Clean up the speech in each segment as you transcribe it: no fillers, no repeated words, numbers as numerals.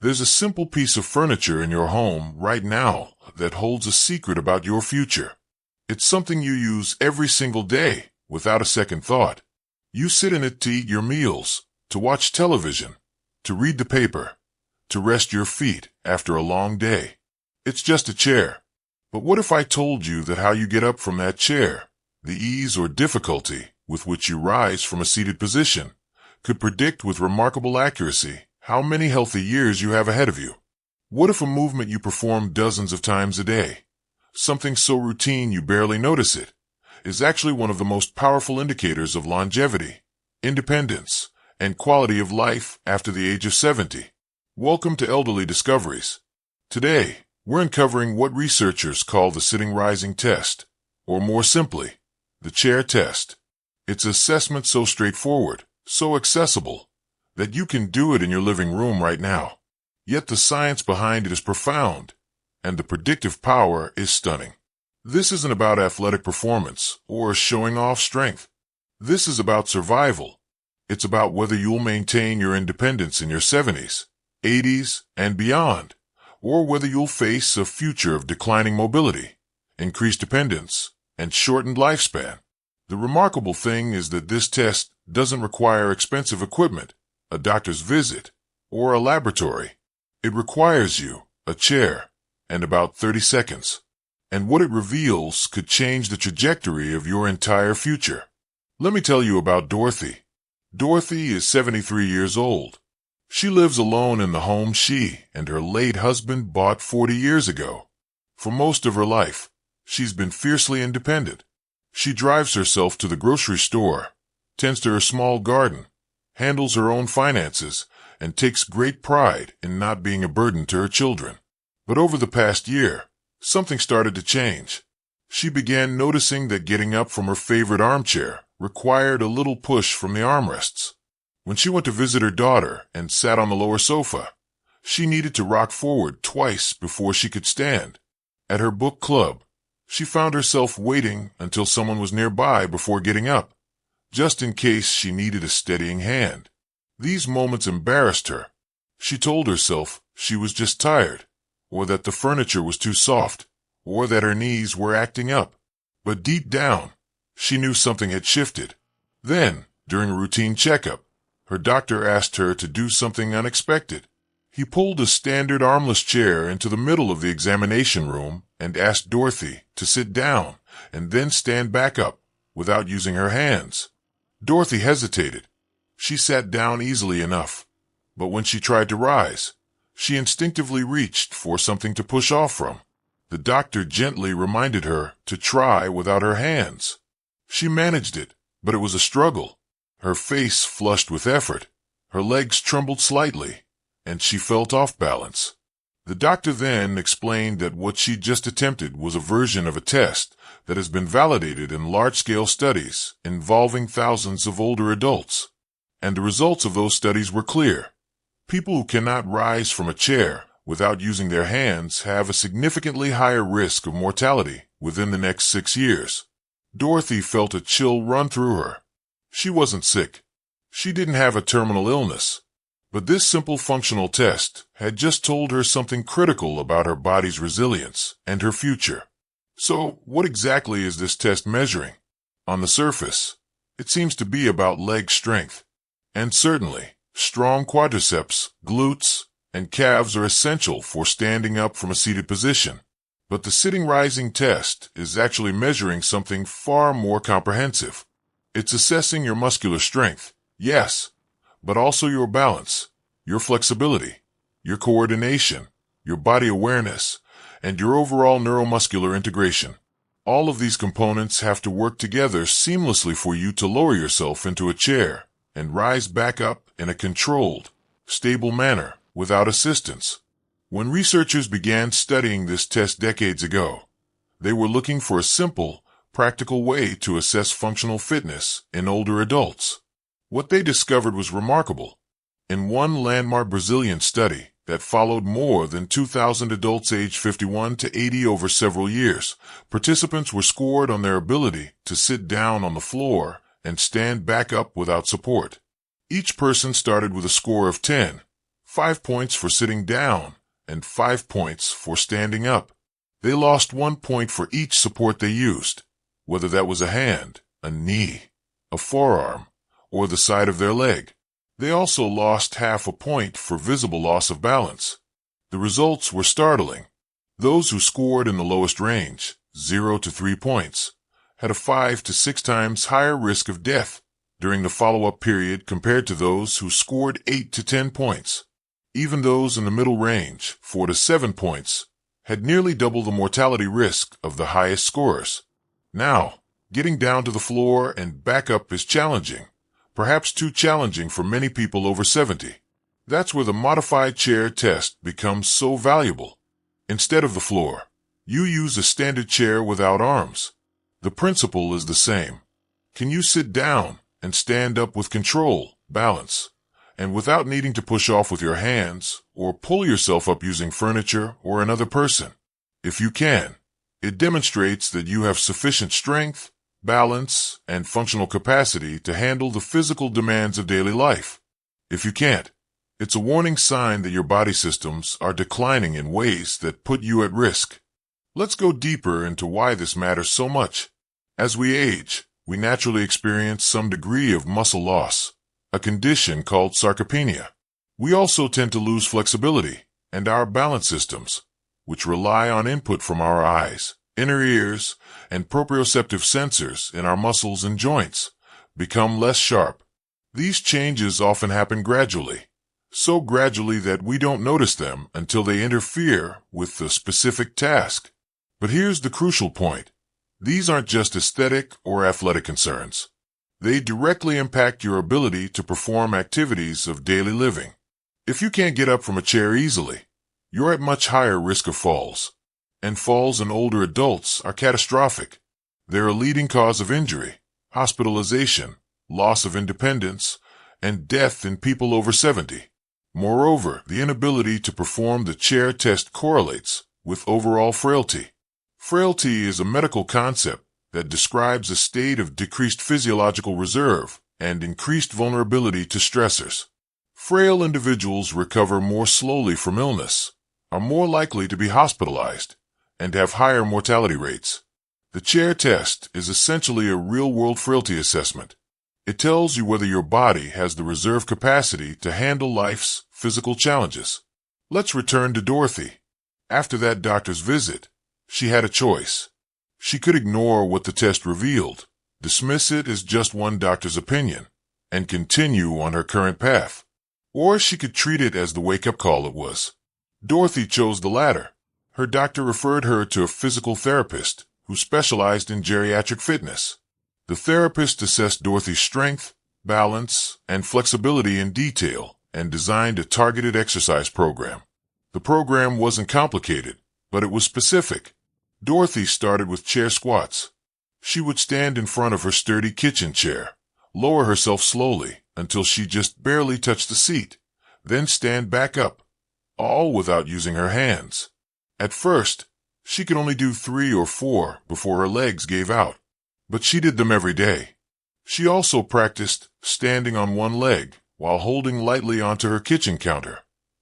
There's a simple piece of furniture in your home right now that holds a secret about your future. It's something you use every single day without a second thought. You sit in it to eat your meals, to watch television, to read the paper, to rest your feet after a long day. It's just a chair. But what if I told you that how you get up from that chair, the ease or difficulty with which you rise from a seated position, could predict with remarkable accuracy how many healthy years you have ahead of you? What if a movement you perform dozens of times a day, something so routine you barely notice it, is actually one of the most powerful indicators of longevity, independence, and quality of life after the age of 70? Welcome to Elderly Discoveries. Today, we're uncovering what researchers call the sitting-rising test, or more simply, the chair test. It's an assessment so straightforward, so accessible, that you can do it in your living room right now. Yet the science behind it is profound, and the predictive power is stunning. This isn't about athletic performance or showing off strength. This is about survival. It's about whether you'll maintain your independence in your 70s, 80s, and beyond, or whether you'll face a future of declining mobility, increased dependence, and shortened lifespan. The remarkable thing is that this test doesn't require expensive equipment, a doctor's visit, or a laboratory. It requires you, a chair, and about 30 seconds. And what it reveals could change the trajectory of your entire future. Let me tell you about Dorothy. Dorothy is 73 years old. She lives alone in the home she and her late husband bought 40 years ago. For most of her life, she's been fiercely independent. She drives herself to the grocery store, tends to her small garden, handles her own finances, and takes great pride in not being a burden to her children. But over the past year, something started to change. She began noticing that getting up from her favorite armchair required a little push from the armrests. When she went to visit her daughter and sat on the lower sofa, she needed to rock forward twice before she could stand. At her book club, she found herself waiting until someone was nearby before getting up, just in case she needed a steadying hand. These moments embarrassed her. She told herself she was just tired, or that the furniture was too soft, or that her knees were acting up. But deep down, she knew something had shifted. Then, during a routine checkup, her doctor asked her to do something unexpected. He pulled a standard armless chair into the middle of the examination room and asked Dorothy to sit down and then stand back up without using her hands. Dorothy hesitated. She sat down easily enough, but when she tried to rise, she instinctively reached for something to push off from. The doctor gently reminded her to try without her hands. She managed it, but it was a struggle. Her face flushed with effort, her legs trembled slightly, and she felt off balance. The doctor then explained that what she'd just attempted was a version of a test that has been validated in large-scale studies involving thousands of older adults. And the results of those studies were clear. People who cannot rise from a chair without using their hands have a significantly higher risk of mortality within the next 6 years. Dorothy felt a chill run through her. She wasn't sick. She didn't have a terminal illness. But this simple functional test had just told her something critical about her body's resilience and her future. So, what exactly is this test measuring? On the surface, it seems to be about leg strength. And certainly, strong quadriceps, glutes, and calves are essential for standing up from a seated position. But the sitting-rising test is actually measuring something far more comprehensive. It's assessing your muscular strength, yes, but also your balance, your flexibility, your coordination, your body awareness, and your overall neuromuscular integration. All of these components have to work together seamlessly for you to lower yourself into a chair and rise back up in a controlled, stable manner without assistance. When researchers began studying this test decades ago, they were looking for a simple, practical way to assess functional fitness in older adults. What they discovered was remarkable. In one landmark Brazilian study that followed more than 2,000 adults aged 51 to 80 over several years, participants were scored on their ability to sit down on the floor and stand back up without support. Each person started with a score of 10, 5 points for sitting down, and 5 points for standing up. They lost 1 point for each support they used, whether that was a hand, a knee, a forearm, or the side of their leg. They also lost half a point for visible loss of balance. The results were startling. Those who scored in the lowest range, 0 to 3 points, had a 5 to 6 times higher risk of death during the follow-up period compared to those who scored 8 to 10 points. Even those in the middle range, 4 to 7 points, had nearly double the mortality risk of the highest scorers. Now, getting down to the floor and back up is challenging, perhaps too challenging for many people over 70. That's where the modified chair test becomes so valuable. Instead of the floor, you use a standard chair without arms. The principle is the same. Can you sit down and stand up with control, balance, and without needing to push off with your hands or pull yourself up using furniture or another person? If you can, it demonstrates that you have sufficient strength, balance, and functional capacity to handle the physical demands of daily life. If you can't, it's a warning sign that your body systems are declining in ways that put you at risk. Let's go deeper into why this matters so much. As we age, we naturally experience some degree of muscle loss, a condition called sarcopenia. We also tend to lose flexibility, and our balance systems, which rely on input from our eyes, inner ears, and proprioceptive sensors in our muscles and joints, become less sharp. These changes often happen gradually, so gradually that we don't notice them until they interfere with the specific task. But here's the crucial point. These aren't just aesthetic or athletic concerns. They directly impact your ability to perform activities of daily living. If you can't get up from a chair easily, you're at much higher risk of falls. And falls in older adults are catastrophic. They're a leading cause of injury, hospitalization, loss of independence, and death in people over 70. Moreover, the inability to perform the chair test correlates with overall frailty. Frailty is a medical concept that describes a state of decreased physiological reserve and increased vulnerability to stressors. Frail individuals recover more slowly from illness, are more likely to be hospitalized, and have higher mortality rates. The chair test is essentially a real-world frailty assessment. It tells you whether your body has the reserve capacity to handle life's physical challenges. Let's return to Dorothy. After that doctor's visit, she had a choice. She could ignore what the test revealed, dismiss it as just one doctor's opinion, and continue on her current path. Or she could treat it as the wake-up call it was. Dorothy chose the latter. Her doctor referred her to a physical therapist who specialized in geriatric fitness. The therapist assessed Dorothy's strength, balance, and flexibility in detail and designed a targeted exercise program. The program wasn't complicated, but it was specific. Dorothy started with chair squats. She would stand in front of her sturdy kitchen chair, lower herself slowly until she just barely touched the seat, then stand back up, all without using her hands. At first, she could only do 3 or 4 before her legs gave out, but she did them every day. She also practiced standing on one leg while holding lightly onto her kitchen counter,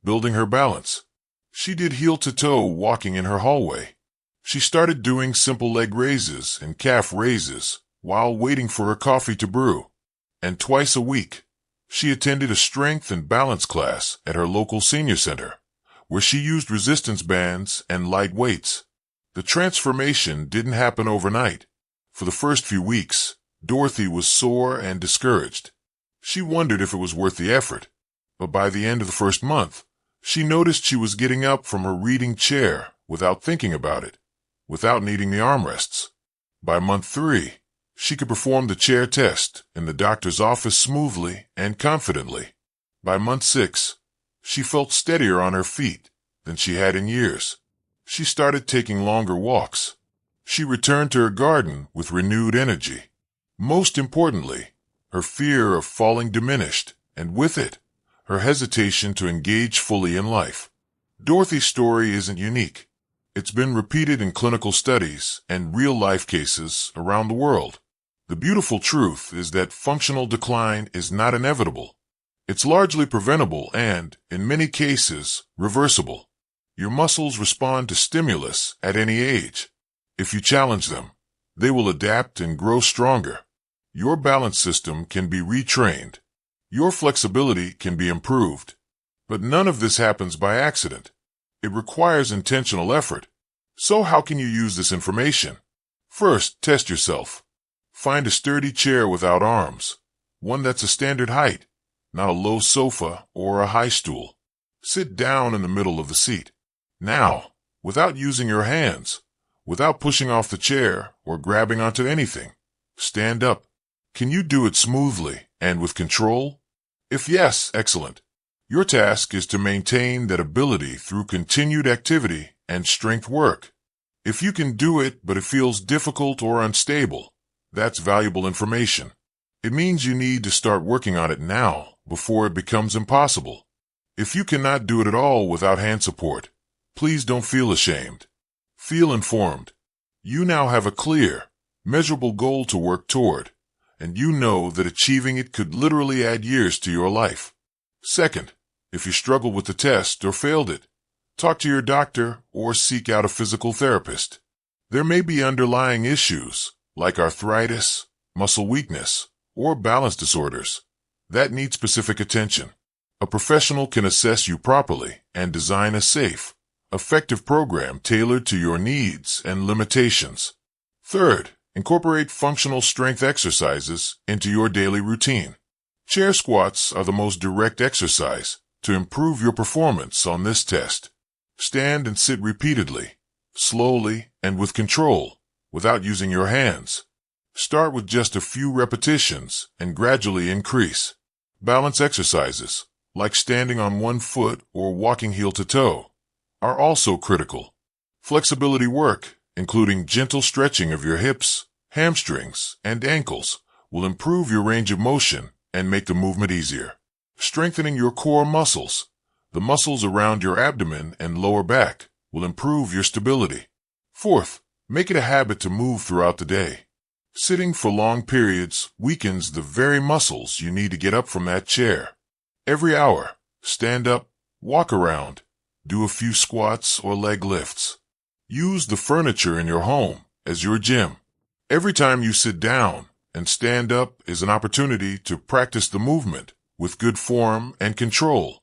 building her balance. She did heel-to-toe walking in her hallway. She started doing simple leg raises and calf raises while waiting for her coffee to brew. And twice a week, she attended a strength and balance class at her local senior center, where she used resistance bands and light weights. The transformation didn't happen overnight. For the first few weeks, Dorothy was sore and discouraged. She wondered if it was worth the effort. But by the end of the first month, she noticed she was getting up from her reading chair without thinking about it, without needing the armrests. By month 3, she could perform the chair test in the doctor's office smoothly and confidently. By month 6, she felt steadier on her feet than she had in years. She started taking longer walks. She returned to her garden with renewed energy. Most importantly, her fear of falling diminished, and with it, her hesitation to engage fully in life. Dorothy's story isn't unique. It's been repeated in clinical studies and real-life cases around the world. The beautiful truth is that functional decline is not inevitable. It's largely preventable and, in many cases, reversible. Your muscles respond to stimulus at any age. If you challenge them, they will adapt and grow stronger. Your balance system can be retrained. Your flexibility can be improved. But none of this happens by accident. It requires intentional effort. So how can you use this information? First, test yourself. Find a sturdy chair without arms, one that's a standard height, not a low sofa or a high stool. Sit down in the middle of the seat. Now, without using your hands, without pushing off the chair or grabbing onto anything, stand up. Can you do it smoothly and with control? If yes, excellent. Your task is to maintain that ability through continued activity and strength work. If you can do it but it feels difficult or unstable, that's valuable information. It means you need to start working on it now before it becomes impossible. If you cannot do it at all without hand support, please don't feel ashamed. Feel informed. You now have a clear, measurable goal to work toward, and you know that achieving it could literally add years to your life. Second, if you struggle with the test or failed it, talk to your doctor or seek out a physical therapist. There may be underlying issues like arthritis, muscle weakness, or balance disorders that need specific attention. A professional can assess you properly and design a safe, effective program tailored to your needs and limitations. Third, incorporate functional strength exercises into your daily routine. Chair squats are the most direct exercise to improve your performance on this test. Stand and sit repeatedly, slowly and with control, without using your hands. Start with just a few repetitions and gradually increase. Balance exercises, like standing on one foot or walking heel to toe, are also critical. Flexibility work, including gentle stretching of your hips, hamstrings, and ankles, will improve your range of motion and make the movement easier. Strengthening your core muscles, the muscles around your abdomen and lower back, will improve your stability. Fourth, make it a habit to move throughout the day. Sitting for long periods weakens the very muscles you need to get up from that chair. Every hour, stand up, walk around, do a few squats or leg lifts. Use the furniture in your home as your gym. Every time you sit down and stand up is an opportunity to practice the movement with good form and control.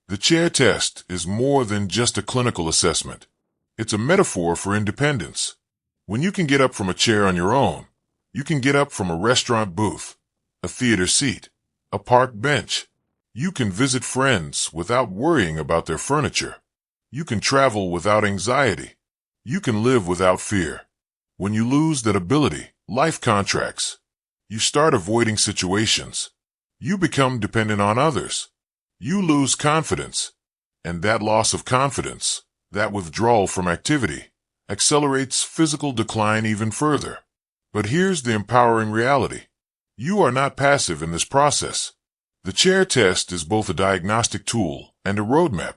The chair test is more than just a clinical assessment. It's a metaphor for independence. When you can get up from a chair on your own, you can get up from a restaurant booth, a theater seat, a park bench. You can visit friends without worrying about their furniture. You can travel without anxiety. You can live without fear. When you lose that ability, life contracts. You start avoiding situations. You become dependent on others. You lose confidence. And that loss of confidence, that withdrawal from activity, accelerates physical decline even further. But here's the empowering reality. You are not passive in this process. The chair test is both a diagnostic tool and a roadmap.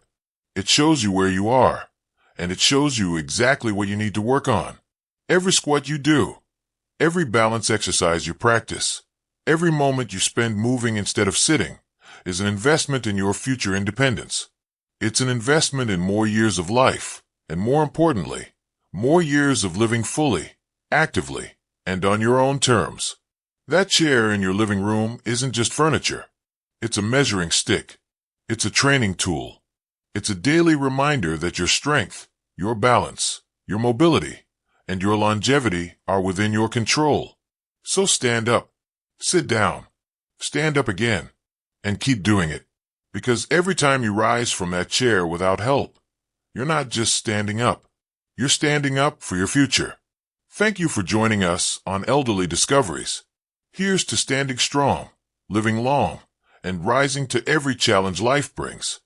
It shows you where you are, and it shows you exactly what you need to work on. Every squat you do, every balance exercise you practice, every moment you spend moving instead of sitting, is an investment in your future independence. It's an investment in more years of life, and more importantly, more years of living fully, actively, and on your own terms. That chair in your living room isn't just furniture. It's a measuring stick. It's a training tool. It's a daily reminder that your strength, your balance, your mobility, and your longevity are within your control. So stand up, sit down, stand up again, and keep doing it. Because every time you rise from that chair without help, you're not just standing up. You're standing up for your future. Thank you for joining us on Elderly Discoveries. Here's to standing strong, living long, and rising to every challenge life brings.